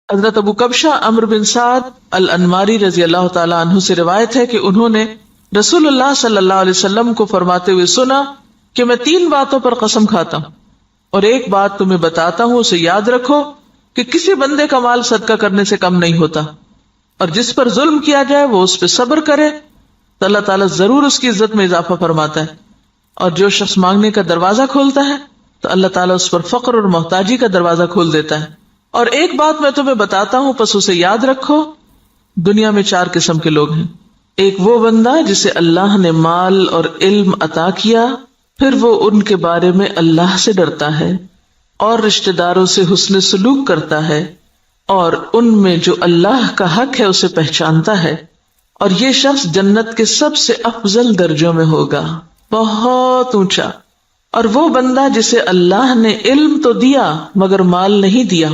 حضرت ابو کبشہ عمرو بن سعد الانماری رضی اللہ تعالی عنہ سے روایت ہے کہ انہوں نے رسول اللہ صلی اللہ علیہ وسلم کو فرماتے ہوئے سنا کہ میں 3 باتوں پر قسم کھاتا ہوں اور ایک بات تمہیں بتاتا ہوں، اسے یاد رکھو کہ کسی بندے کا مال صدقہ کرنے سے کم نہیں ہوتا، اور جس پر ظلم کیا جائے وہ اس پہ صبر کرے تو اللہ تعالیٰ ضرور اس کی عزت میں اضافہ فرماتا ہے، اور جو شخص مانگنے کا دروازہ کھولتا ہے تو اللہ تعالیٰ اس پر فقر اور محتاجی کا دروازہ کھول دیتا ہے۔ اور ایک بات میں تمہیں بتاتا ہوں، پس اسے یاد رکھو۔ دنیا میں 4 قسم کے لوگ ہیں۔ ایک وہ بندہ جسے اللہ نے مال اور علم عطا کیا، پھر وہ ان کے بارے میں اللہ سے ڈرتا ہے اور رشتہ داروں سے حسن سلوک کرتا ہے، اور ان میں جو اللہ کا حق ہے اسے پہچانتا ہے، اور یہ شخص جنت کے سب سے افضل درجوں میں ہوگا، بہت اونچا۔ اور وہ بندہ جسے اللہ نے علم تو دیا مگر مال نہیں دیا،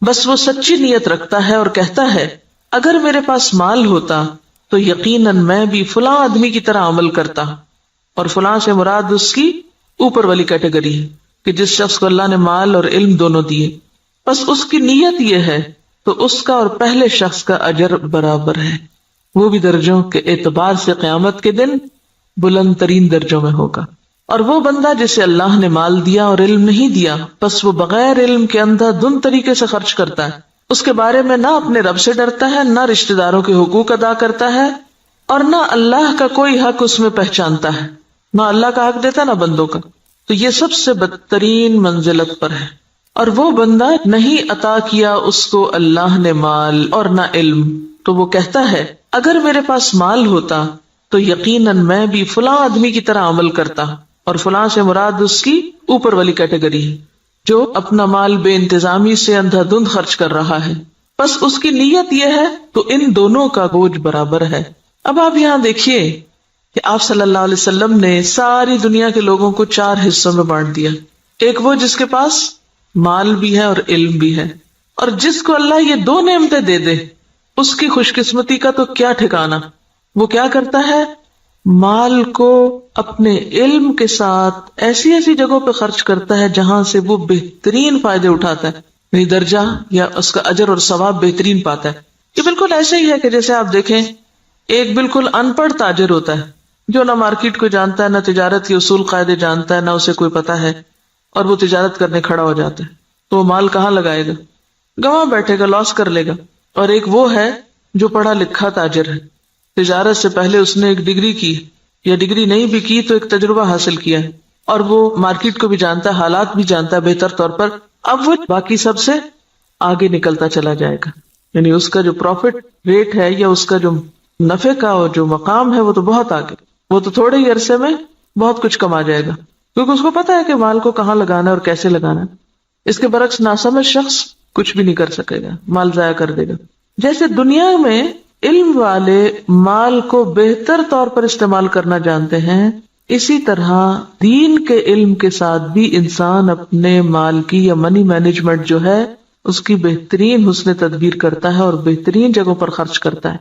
بس وہ سچی نیت رکھتا ہے اور کہتا ہے اگر میرے پاس مال ہوتا تو یقیناً میں بھی فلاں آدمی کی طرح عمل کرتا، اور فلاں سے مراد اس کی اوپر والی کیٹیگری ہے کہ جس شخص کو اللہ نے مال اور علم دونوں دیے، بس اس کی نیت یہ ہے تو اس کا اور پہلے شخص کا اجر برابر ہے، وہ بھی درجوں کے اعتبار سے قیامت کے دن بلند ترین درجوں میں ہوگا۔ اور وہ بندہ جسے اللہ نے مال دیا اور علم نہیں دیا، بس وہ بغیر علم کے اندھا دھند طریقے سے خرچ کرتا ہے، اس کے بارے میں نہ اپنے رب سے ڈرتا ہے، نہ رشتہ داروں کے حقوق ادا کرتا ہے، اور نہ اللہ کا کوئی حق اس میں پہچانتا ہے، نہ اللہ کا حق دیتا نہ بندوں کا، تو یہ سب سے بدترین منزلت پر ہے۔ اور وہ بندہ نہیں عطا کیا اس کو اللہ نے مال اور نہ علم، تو وہ کہتا ہے اگر میرے پاس مال ہوتا تو یقیناً میں بھی فلاں آدمی کی طرح عمل کرتا، اور فلاں سے مراد اس کی اوپر والی کیٹیگری ہے جو اپنا مال بے انتظامی سے اندھا دھند خرچ کر رہا ہے، بس اس کی نیت یہ ہے تو ان دونوں کا بوجھ برابر ہے۔ اب آپ یہاں دیکھیے کہ آپ صلی اللہ علیہ وسلم نے ساری دنیا کے لوگوں کو 4 حصوں میں بانٹ دیا۔ ایک وہ جس کے پاس مال بھی ہے اور علم بھی ہے، اور جس کو اللہ یہ 2 نعمتیں دے دے اس کی خوش قسمتی کا تو کیا ٹھکانا۔ وہ کیا کرتا ہے؟ مال کو اپنے علم کے ساتھ ایسی ایسی جگہوں پہ خرچ کرتا ہے جہاں سے وہ بہترین فائدے اٹھاتا ہے، یعنی درجہ یا اس کا اجر اور ثواب بہترین پاتا ہے۔ یہ بالکل ایسے ہی ہے کہ جیسے آپ دیکھیں ایک بالکل ان پڑھ تاجر ہوتا ہے جو نہ مارکیٹ کو جانتا ہے، نہ تجارت کے اصول قاعدے جانتا ہے، نہ اسے کوئی پتا ہے، اور وہ تجارت کرنے کھڑا ہو جاتا ہے، تو وہ مال کہاں لگائے گا؟ گواں بیٹھے گا، لاس کر لے گا۔ اور ایک وہ ہے جو پڑھا لکھا تاجر ہے، تجارت سے پہلے اس نے ایک ڈگری کی، یا ڈگری نہیں بھی کی تو ایک تجربہ حاصل کیا ہے، اور وہ مارکیٹ کو بھی جانتا ہے، حالات بھی جانتا ہے بہتر طور پر، اب وہ باقی سب سے آگے نکلتا چلا جائے گا، یعنی اس کا جو پروفٹ ریٹ ہے یا اس کا جو نفع کا جو مقام ہے وہ تو بہت آگے، وہ تو تھوڑے ہی عرصے میں بہت کچھ کما جائے گا، کیونکہ اس کو پتا ہے کہ مال کو کہاں لگانا ہے اور کیسے لگانا ہے۔ اس کے برعکس ناسمجھ شخص کچھ بھی نہیں کر سکے گا، مال ضائع کر دے گا۔ جیسے دنیا میں علم والے مال کو بہتر طور پر استعمال کرنا جانتے ہیں، اسی طرح دین کے علم کے ساتھ بھی انسان اپنے مال کی یا منی مینجمنٹ جو ہے اس کی بہترین حسن تدبیر کرتا ہے اور بہترین جگہوں پر خرچ کرتا ہے۔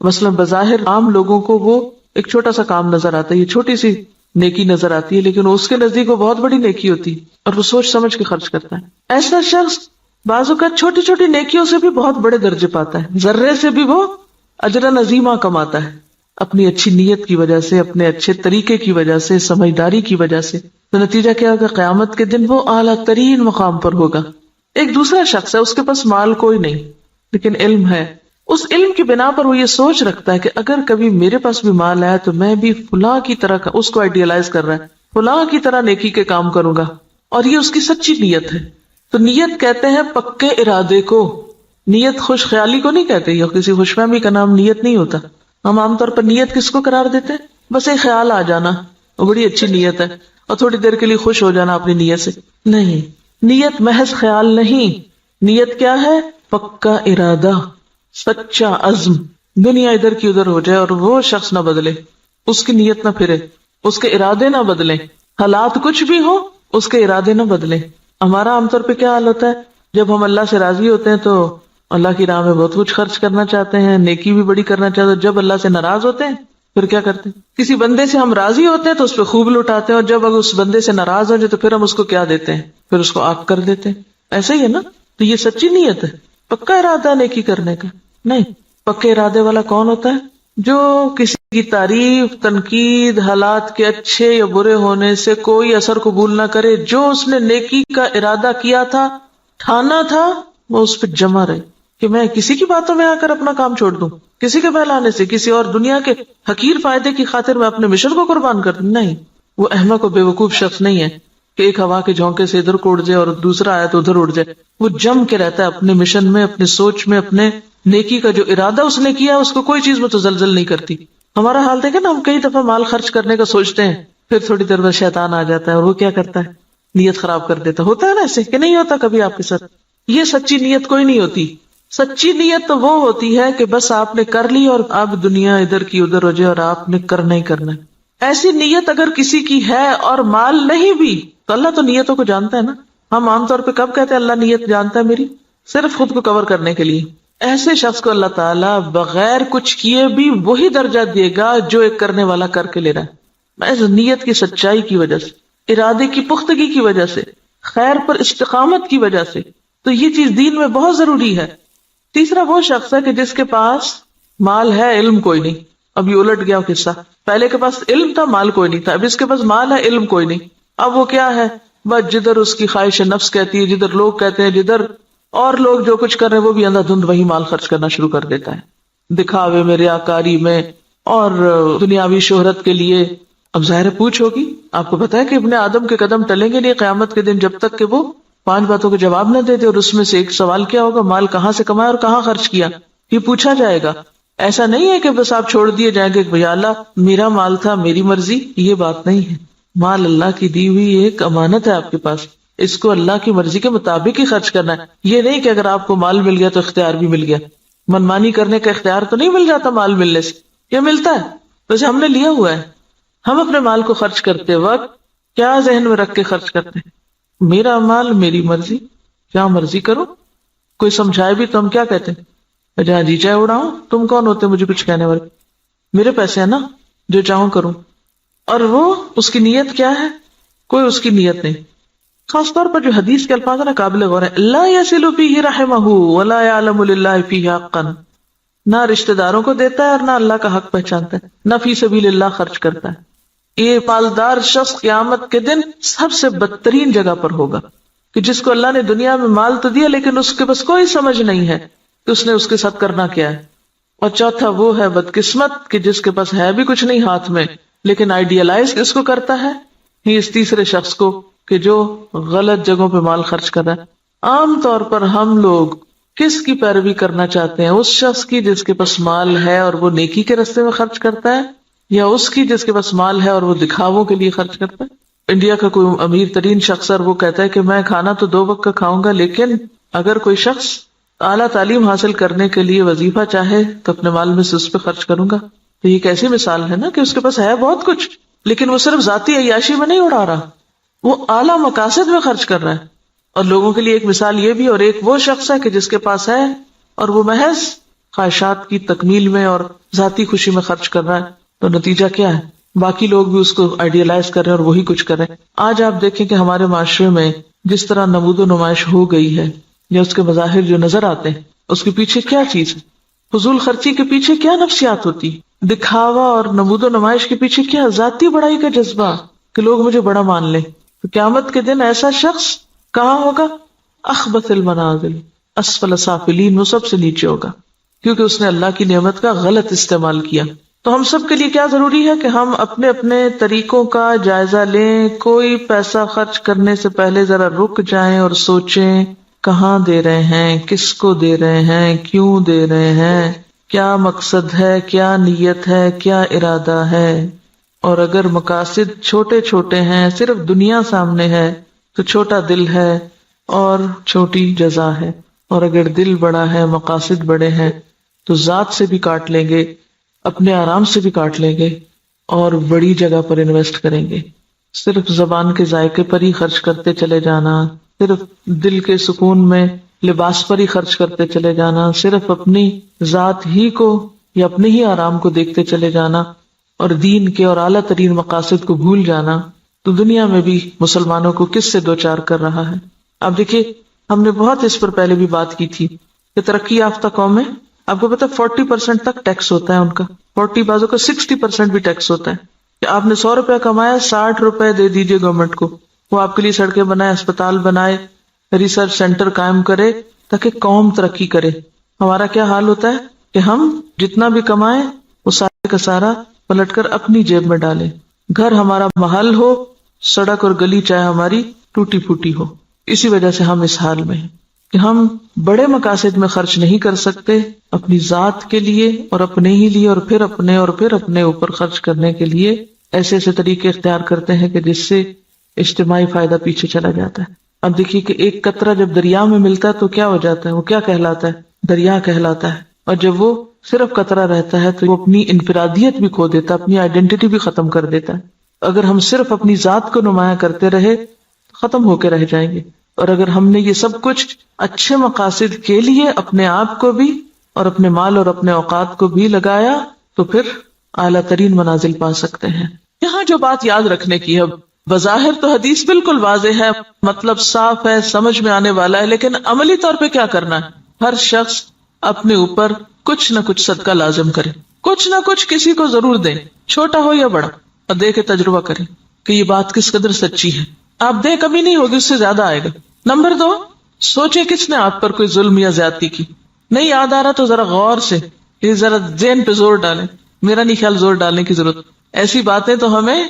مثلا بظاہر عام لوگوں کو وہ ایک چھوٹا سا کام نظر آتا ہے، یہ چھوٹی سی نیکی نظر آتی ہے، لیکن اس کے نزدیک وہ بہت بڑی نیکی ہوتی ہے اور وہ سوچ سمجھ کے خرچ کرتا ہے۔ ایسا شخص بعض اوقات چھوٹی چھوٹی نیکیوں سے بھی بہت بڑے درجے پاتا ہے، ذرے سے بھی وہ اجر عظیمہ کماتا ہے، اپنی اچھی نیت کی وجہ سے، اپنے اچھے طریقے کی وجہ سے، سمجھداری کی وجہ سے۔ تو نتیجہ کیا ہوگا؟ قیامت کے دن وہ اعلیٰ ترین مقام پر ہوگا۔ ایک دوسرا شخص ہے، اس کے پاس مال کوئی نہیں لیکن علم ہے، اس علم کی بنا پر وہ یہ سوچ رکھتا ہے کہ اگر کبھی میرے پاس بھی مال آیا تو میں بھی فلاں کی طرح، اس کو آئیڈیالائز کر رہا ہے، فلاں کی طرح نیکی کے کام کروں گا، اور یہ اس کی سچی نیت ہے۔ تو نیت کہتے ہیں پکے ارادے کو، نیت خوش خیالی کو نہیں کہتے، یا کسی خوش فہمی کا نام نیت نہیں ہوتا۔ ہم عام طور پر نیت کس کو قرار دیتے ہیں؟ بس ایک خیال آ جانا، وہ بڑی اچھی نیت ہے، اور تھوڑی دیر کے لیے خوش ہو جانا اپنی نیت سے۔ نہیں، نیت محض خیال نہیں، نیت کیا ہے؟ پکا ارادہ، سچا عزم۔ دنیا ادھر کی ادھر ہو جائے اور وہ شخص نہ بدلے، اس کی نیت نہ پھرے، اس کے ارادے نہ بدلیں، حالات کچھ بھی ہو اس کے ارادے نہ بدلیں۔ ہمارا عام طور پہ کیا حال ہوتا ہے؟ جب ہم اللہ سے راضی ہوتے ہیں تو اللہ کی راہ میں بہت کچھ خرچ کرنا چاہتے ہیں، نیکی بھی بڑی کرنا چاہتے ہیں۔ جب اللہ سے ناراض ہوتے ہیں پھر کیا کرتے ہیں؟ کسی بندے سے ہم راضی ہوتے ہیں تو اس پہ خوب لٹاتے ہیں، اور جب اگر اس بندے سے ناراض ہو جائے تو پھر ہم اس کو کیا دیتے ہیں؟ پھر اس کو آگ کر دیتے ہیں۔ ایسا ہی ہے نا؟ تو یہ سچی نیت ہے۔ پکا ارادہ نیکی کرنے کا نہیں. پکے ارادے والا کون ہوتا ہے؟ جو کسی کی تعریف، تنقید، حالات کے اچھے یا برے ہونے سے کوئی اثر قبول نہ کرے. جو اس نے نیکی کا ارادہ کیا تھا، ٹھانا تھا، وہ اس پہ جمع رہے کہ میں کسی کی باتوں میں آ کر اپنا کام چھوڑ دوں، کسی کے بہلانے سے، کسی اور دنیا کے حقیر فائدے کی خاطر میں اپنے مشن کو قربان کر دوں. نہیں، وہ احمق و بے وقوف شخص نہیں ہے کہ ایک ہوا کے جھونکے سے ادھر کو اڑ جائے اور دوسرا آیا تو ادھر اڑ جائے. وہ جم کے رہتا ہے اپنے مشن میں، اپنے سوچ میں، اپنے نیکی کا جو ارادہ اس نے کیا اس کو کوئی چیز متزلزل نہیں کرتی. ہمارا حال دیکھیں نا، ہم کئی دفعہ مال خرچ کرنے کا سوچتے ہیں، پھر تھوڑی دیر بعد شیطان آ جاتا ہے اور وہ کیا کرتا ہے؟ نیت خراب کر دیتا. ہوتا ہے نا ایسے کہ نہیں ہوتا کبھی آپ کے ساتھ؟ یہ سچی نیت کوئی نہیں ہوتی. سچی نیت تو وہ ہوتی ہے کہ بس آپ نے کر لی اور اب دنیا ادھر کی ادھر ہو جائے اور آپ نے کرنا ہی کرنا ہے. ایسی نیت اگر کسی کی ہے اور مال نہیں بھی تو اللہ تو نیتوں کو جانتا ہے نا. ہم عام طور پہ کب کہتے ہیں اللہ نیت جانتا ہے میری؟ صرف خود کو کور کرنے کے لیے. ایسے شخص کو اللہ تعالیٰ بغیر کچھ کیے بھی وہی درجہ دے گا جو ایک کرنے والا کر کے لے رہا ہے. محض نیت کی سچائی کی وجہ سے، ارادے کی پختگی کی وجہ سے، خیر پر استقامت کی وجہ سے. تو یہ چیز دین میں بہت ضروری ہے. تیسرا وہ شخص ہے کہ جس کے پاس مال ہے، علم کوئی نہیں. اب یہ الٹ گیا قصہ. پہلے کے پاس علم تھا، مال کوئی نہیں تھا. اب اس کے پاس مال ہے، علم کوئی نہیں. اب وہ کیا ہے؟ بس جدھر اس کی خواہش نفس کہتی ہے، جدھر لوگ کہتے ہیں، جدھر اور لوگ جو کچھ کر رہے ہیں وہ بھی اندھا دھند وہی مال خرچ کرنا شروع کر دیتا ہے، دکھاوے میں، ریاکاری میں اور دنیاوی شہرت کے لیے. اب ظاہر پوچھ ہوگی. آپ کو پتا ہے کہ ابن آدم کے قدم ٹلیں گے نہیں قیامت کے دن جب تک کہ وہ 5 باتوں کے جواب نہ دے دے. اور اس میں سے ایک سوال کیا ہوگا؟ مال کہاں سے کمایا اور کہاں خرچ کیا؟ یہ پوچھا جائے گا. ایسا نہیں ہے کہ بس آپ چھوڑ دیے جائیں گے کہ اللہ میرا مال تھا، میری مرضی. یہ بات نہیں ہے. مال اللہ کی دی ہوئی ایک امانت ہے آپ کے پاس، اس کو اللہ کی مرضی کے مطابق ہی خرچ کرنا ہے. یہ نہیں کہ اگر آپ کو مال مل گیا تو اختیار بھی مل گیا. منمانی کرنے کا اختیار تو نہیں مل جاتا مال ملنے سے. یہ ملتا ہے ویسے ہم نے لیا ہوا ہے. ہم اپنے مال کو خرچ کرتے وقت کیا ذہن میں رکھ کے خرچ کرتے ہیں؟ میرا مال، میری مرضی، کیا مرضی کرو. کوئی سمجھائے بھی تو ہم کیا کہتے ہیں؟ جہاں جی چاہے اڑاؤں. تم کون ہوتے مجھے کچھ کہنے والے؟ میرے پیسے ہیں نا، جو چاہوں کروں. اور وہ اس کی نیت کیا ہے؟ کوئی اس کی نیت نہیں. خاص طور پر جو حدیث کے الفاظ ہیں نا قابل غور ہے. لا یصل فیہ رحمہ ولا یعلم للہ فیہ حقا. نہ رشتہ داروں کو دیتا ہے اور نہ اللہ کا حق پہچانتا ہے، نہ فی سبیل اللہ خرچ کرتا ہے. یہ مالدار شخص قیامت کے دن سب سے بدترین جگہ پر ہوگا کہ جس کو اللہ نے دنیا میں مال تو دیا لیکن اس کے بس کوئی سمجھ نہیں ہے کہ اس نے اس کے ساتھ کرنا کیا ہے. اور چوتھا وہ ہے بدقسمت کہ جس کے پاس ہے بھی کچھ نہیں ہاتھ میں لیکن آئیڈیالائز اس کو کرتا ہے. ہی اس تیسرے شخص کو کہ جو غلط جگہوں پہ مال خرچ کر رہا ہے. عام طور پر ہم لوگ کس کی پیروی کرنا چاہتے ہیں؟ اس شخص کی جس کے پاس مال ہے اور وہ نیکی کے راستے میں خرچ کرتا ہے، یا اس کی جس کے پاس مال ہے اور وہ دکھاووں کے لیے خرچ کرتا ہے؟ انڈیا کا کوئی امیر ترین شخص اور وہ کہتا ہے کہ میں کھانا تو 2 وقت کا کھاؤں گا، لیکن اگر کوئی شخص اعلیٰ تعلیم حاصل کرنے کے لیے وظیفہ چاہے تو اپنے مال میں سے اس پہ خرچ کروں گا. تو یہ کیسی مثال ہے نا کہ اس کے پاس ہے بہت کچھ لیکن وہ صرف ذاتی عیاشی میں نہیں اڑا رہا، وہ اعلیٰ مقاصد میں خرچ کر رہا ہے. اور لوگوں کے لیے ایک مثال یہ بھی، اور ایک وہ شخص ہے کہ جس کے پاس ہے اور وہ محض خواہشات کی تکمیل میں اور ذاتی خوشی میں خرچ کر رہا ہے. تو نتیجہ کیا ہے؟ باقی لوگ بھی اس کو آئیڈیالائز کر رہے ہیں اور وہی کچھ کر رہے ہیں. آج آپ دیکھیں کہ ہمارے معاشرے میں جس طرح نمود و نمائش ہو گئی ہے یا اس کے مظاہر جو نظر آتے ہیں، اس کے پیچھے کیا چیز ہے؟ فضول خرچی کے پیچھے کیا نفسیات ہوتی؟ دکھاوا اور نمود و نمائش کے پیچھے کیا ذاتی بڑائی کا جذبہ کہ لوگ مجھے بڑا مان لیں. تو قیامت کے دن ایسا شخص کہاں ہوگا؟ اخبث المنازل اسفل سافلین، وہ سب سے نیچے ہوگا کیونکہ اس نے اللہ کی نعمت کا غلط استعمال کیا. تو ہم سب کے لیے کیا ضروری ہے کہ ہم اپنے اپنے طریقوں کا جائزہ لیں. کوئی پیسہ خرچ کرنے سے پہلے ذرا رک جائیں اور سوچیں کہاں دے رہے ہیں، کس کو دے رہے ہیں، کیوں دے رہے ہیں، کیا مقصد ہے، کیا نیت ہے، کیا ارادہ ہے. اور اگر مقاصد چھوٹے چھوٹے ہیں، صرف دنیا سامنے ہے تو چھوٹا دل ہے اور چھوٹی جزا ہے. اور اگر دل بڑا ہے، مقاصد بڑے ہیں تو ذات سے بھی کاٹ لیں گے، اپنے آرام سے بھی کاٹ لیں گے اور بڑی جگہ پر انویسٹ کریں گے. صرف زبان کے ذائقے پر ہی خرچ کرتے چلے جانا، صرف دل کے سکون میں لباس پر ہی خرچ کرتے چلے جانا، صرف اپنی ذات ہی کو یا اپنے ہی آرام کو دیکھتے چلے جانا اور دین کے اور اعلیٰ ترین مقاصد کو بھول جانا، تو دنیا میں بھی مسلمانوں کو کس سے دوچار کر رہا ہے. اب دیکھیے، ہم نے بہت اس پر پہلے بھی بات کی تھی کہ ترقی یافتہ قومیں، آپ کو پتا 40% تک ٹیکس ہوتا ہے ان کا، 40 بازوں کا 60% بھی ٹیکس ہوتا ہے، کہ آپ نے 100 روپے کمایا 60 روپے دے دیجئے گورنمنٹ کو، وہ آپ کے لیے سڑکیں بنائے، اسپتال بنائے، ریسرچ سینٹر قائم کرے تاکہ قوم ترقی کرے۔ ہمارا کیا حال ہوتا ہے کہ ہم جتنا بھی کمائیں وہ سارے کا سارا پلٹ کر اپنی جیب میں ڈالیں، گھر ہمارا محل ہو، سڑک اور گلی چاہے ہماری ٹوٹی پھوٹی ہو۔ اسی وجہ سے ہم اس حال میں ہیں کہ ہم بڑے مقاصد میں خرچ نہیں کر سکتے، اپنی ذات کے لیے اور اپنے ہی لیے، اور پھر اپنے اوپر خرچ کرنے کے لیے ایسے ایسے طریقے اختیار کرتے ہیں کہ جس سے اجتماعی فائدہ پیچھے چلا جاتا ہے۔ اب دیکھیے کہ ایک قطرہ جب دریا میں ملتا ہے تو کیا ہو جاتا ہے، وہ کیا کہلاتا ہے؟ دریا کہلاتا ہے، اور جب وہ صرف قطرہ رہتا ہے تو وہ اپنی انفرادیت بھی کھو دیتا ہے، اپنی آئیڈینٹی بھی ختم کر دیتا ہے۔ اگر ہم صرف اپنی ذات کو نمایاں کرتے رہے تو ختم ہو کے رہ جائیں گے، اور اگر ہم نے یہ سب کچھ اچھے مقاصد کے لیے اپنے آپ کو بھی اور اپنے مال اور اپنے اوقات کو بھی لگایا تو پھر اعلیٰ ترین منازل پا سکتے ہیں۔ یہاں جو بات یاد رکھنے کی ہے، بظاہر تو حدیث بالکل واضح ہے، مطلب صاف ہے، سمجھ میں آنے والا ہے، لیکن عملی طور پہ کیا کرنا ہے؟ ہر شخص اپنے اوپر کچھ نہ کچھ صدقہ لازم کرے، کچھ نہ کچھ کسی کو ضرور دیں، چھوٹا ہو یا بڑا، اور دے کے تجربہ کریں کہ یہ بات کس قدر سچی ہے۔ آپ دیں کمی نہیں ہوگی، اس سے زیادہ آئے گا۔ نمبر 2، سوچیں کس نے آپ پر کوئی ظلم یا زیادتی کی، نہیں یاد آ رہا تو ذرا غور سے یہ ذرا ذہن پہ زور ڈالیں، میرا نہیں خیال زور ڈالنے کی ضرورت، ایسی باتیں تو ہمیں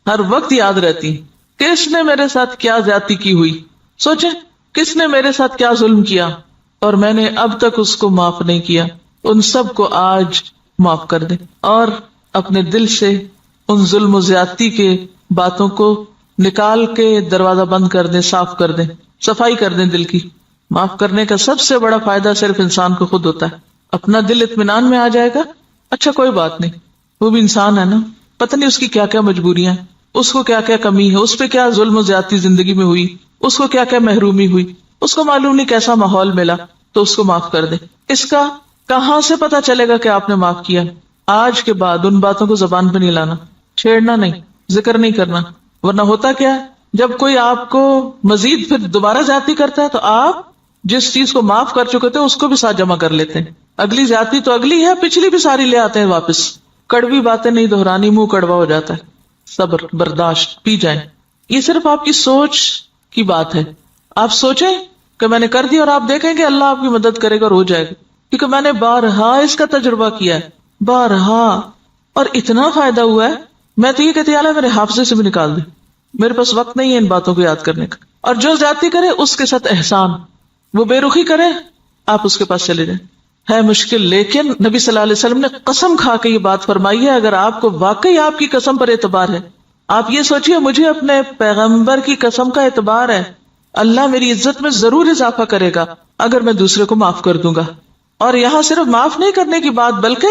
ہر وقت یاد رہتی ہیں۔ کس نے میرے ساتھ کیا زیادتی کی ہوئی، سوچیں کس نے میرے ساتھ کیا ظلم کیا اور میں نے اب تک اس کو معاف نہیں کیا، ان سب کو آج معاف کر دیں، اور اپنے دل سے ان ظلم و زیادتی کے باتوں کو نکال کے دروازہ بند کر دیں، صاف کر دیں، صفائی کر دیں دل کی۔ معاف کرنے کا سب سے بڑا فائدہ صرف انسان کو خود ہوتا ہے، اپنا دل اطمینان میں آ جائے گا، اچھا کوئی بات نہیں، وہ بھی انسان ہے نا، پتہ نہیں اس کی کیا کیا مجبوریاں ہیں، اس کو کیا کیا کمی ہے، اس پہ کیا ظلم و زیادتی زندگی میں ہوئی، اس کو کیا کیا محرومی ہوئی، اس کو معلوم نہیں کیسا ماحول ملا، تو اس کو معاف کر دیں۔ اس کا کہاں سے پتا چلے گا کہ آپ نے معاف کیا؟ آج کے بعد ان باتوں کو زبان پہ نہیں لانا، چھیڑنا نہیں، ذکر نہیں کرنا، ورنہ ہوتا کیا ہے، جب کوئی آپ کو مزید پھر دوبارہ زیادتی کرتا ہے تو آپ جس چیز کو معاف کر چکے تھے اس کو بھی ساتھ جمع کر لیتے ہیں، اگلی زیادتی تو اگلی ہے، پچھلی بھی ساری لے آتے ہیں واپس۔ کڑوی باتیں نہیں دہرانی، منہ کڑوا ہو جاتا ہے۔ صبر، برداشت، پی جائیں۔ یہ صرف آپ کی سوچ کی بات ہے، آپ سوچیں کہ میں نے کر دی، اور آپ دیکھیں کہ اللہ آپ کی مدد کرے گا اور ہو جائے گا، کیونکہ میں نے بارہا اس کا تجربہ کیا ہے، بارہا، اور اتنا فائدہ ہوا ہے، میں تو یہ کہتی اللہ میرے حافظے سے بھی نکال دے، میرے پاس وقت نہیں ہے ان باتوں کو یاد کرنے کا۔ اور جو زیادتی کرے اس کے ساتھ احسان، وہ بے رخی کرے، آپ اس کے پاس چلے جائیں۔ ہے مشکل، لیکن نبی صلی اللہ علیہ وسلم نے قسم کھا کے یہ بات فرمائی ہے، اگر آپ کو واقعی آپ کی قسم پر اعتبار ہے، آپ یہ سوچیے مجھے اپنے پیغمبر کی قسم کا اعتبار ہے، اللہ میری عزت میں ضرور اضافہ کرے گا اگر میں دوسرے کو معاف کر دوں گا۔ اور یہاں صرف معاف نہیں کرنے کی بات بلکہ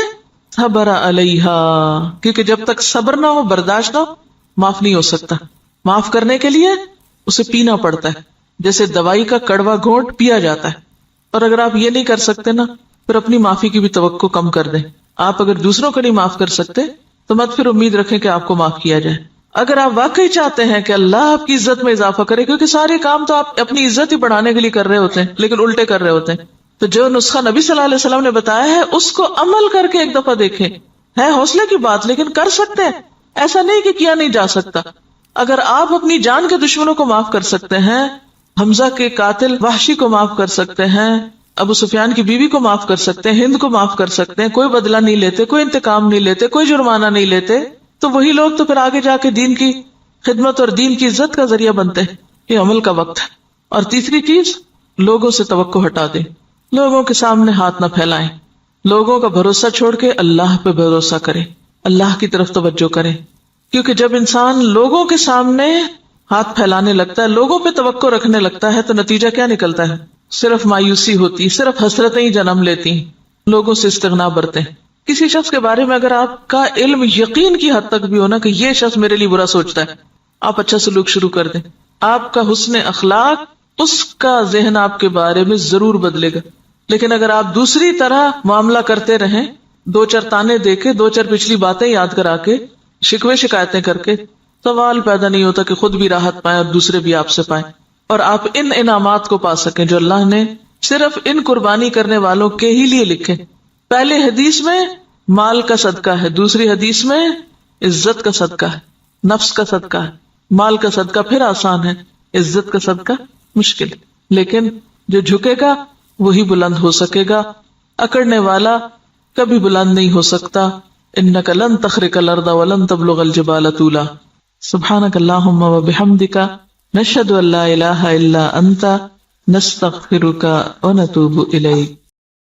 صبر علیہا، کیونکہ جب تک صبر نہ ہو، برداشت نہ ہو، معاف نہیں ہو سکتا۔ معاف کرنے کے لیے اسے پینا پڑتا ہے، جیسے دوائی کا کڑوا گھونٹ پیا جاتا ہے۔ اور اگر آپ یہ نہیں کر سکتے نا، پھر اپنی معافی کی بھی توقع کم کر دیں۔ آپ اگر دوسروں کو نہیں معاف کر سکتے تو مت پھر امید رکھیں کہ آپ کو معاف کیا جائے۔ اگر آپ واقعی چاہتے ہیں کہ اللہ آپ کی عزت میں اضافہ کرے، کیونکہ سارے کام تو آپ اپنی عزت ہی بڑھانے کے لیے کر رہے ہوتے ہیں لیکن الٹے کر رہے ہوتے ہیں، تو جو نسخہ نبی صلی اللہ علیہ وسلم نے بتایا ہے اس کو عمل کر کے ایک دفعہ دیکھیں۔ ہے حوصلے کی بات لیکن کر سکتے ہیں، ایسا نہیں کہ کیا نہیں جا سکتا۔ اگر آپ اپنی جان کے دشمنوں کو معاف کر سکتے ہیں، حمزہ کے قاتل وحشی کو معاف کر سکتے ہیں، ابو سفیان کی بیوی کو معاف کر سکتے ہیں، ہند کو معاف کر سکتے ہیں، کوئی بدلہ نہیں لیتے، کوئی انتقام نہیں لیتے، کوئی جرمانہ نہیں لیتے، تو وہی لوگ تو پھر آگے جا کے دین کی خدمت اور دین کی عزت کا ذریعہ بنتے ہیں۔ یہ عمل کا وقت ہے۔ اور تیسری چیز، لوگوں سے توقع ہٹا دیں، لوگوں کے سامنے ہاتھ نہ پھیلائیں، لوگوں کا بھروسہ چھوڑ کے اللہ پہ بھروسہ کریں، اللہ کی طرف توجہ کریں، کیونکہ جب انسان لوگوں کے سامنے ہاتھ پھیلانے لگتا ہے، لوگوں پہ توقع رکھنے لگتا ہے، تو نتیجہ کیا نکلتا ہے؟ صرف مایوسی ہوتی، صرف حسرتیں ہی جنم لیتی، لوگوں سے استغنا برتے ہیں۔ کسی شخص کے بارے میں اگر آپ کا علم یقین کی حد تک بھی ہونا کہ یہ شخص میرے لیے برا سوچتا ہے، آپ اچھا سلوک شروع کر دیں، آپ کا حسن اخلاق اس کا ذہن آپ کے بارے میں ضرور بدلے گا۔ لیکن اگر آپ دوسری طرح معاملہ کرتے رہیں، دو چار تانے دے کے، دو چار پچھلی باتیں یاد کرا کے، شکوے شکایتیں کر کے، سوال پیدا نہیں ہوتا کہ خود بھی راحت پائیں اور دوسرے بھی آپ سے پائیں، اور آپ ان انعامات کو پا سکیں جو اللہ نے صرف ان قربانی کرنے والوں کے ہی لیے لکھے. پہلے حدیث میں مال کا صدقہ ہے، دوسری حدیث میں عزت کا صدقہ ہے، نفس کا صدقہ ہے. مال کا صدقہ پھر آسان ہے، عزت کا صدقہ مشکل. لیکن جو جھکے گا وہی بلند ہو سکے گا، اکڑنے والا کبھی بلند نہیں ہو سکتا. انک لن تخرق الارض ولن تبلغ الجبال طولا. سبحانک اللہم وبحمدک نشہد ان لا الہ الا انت نستغفرک ونتوب الیک.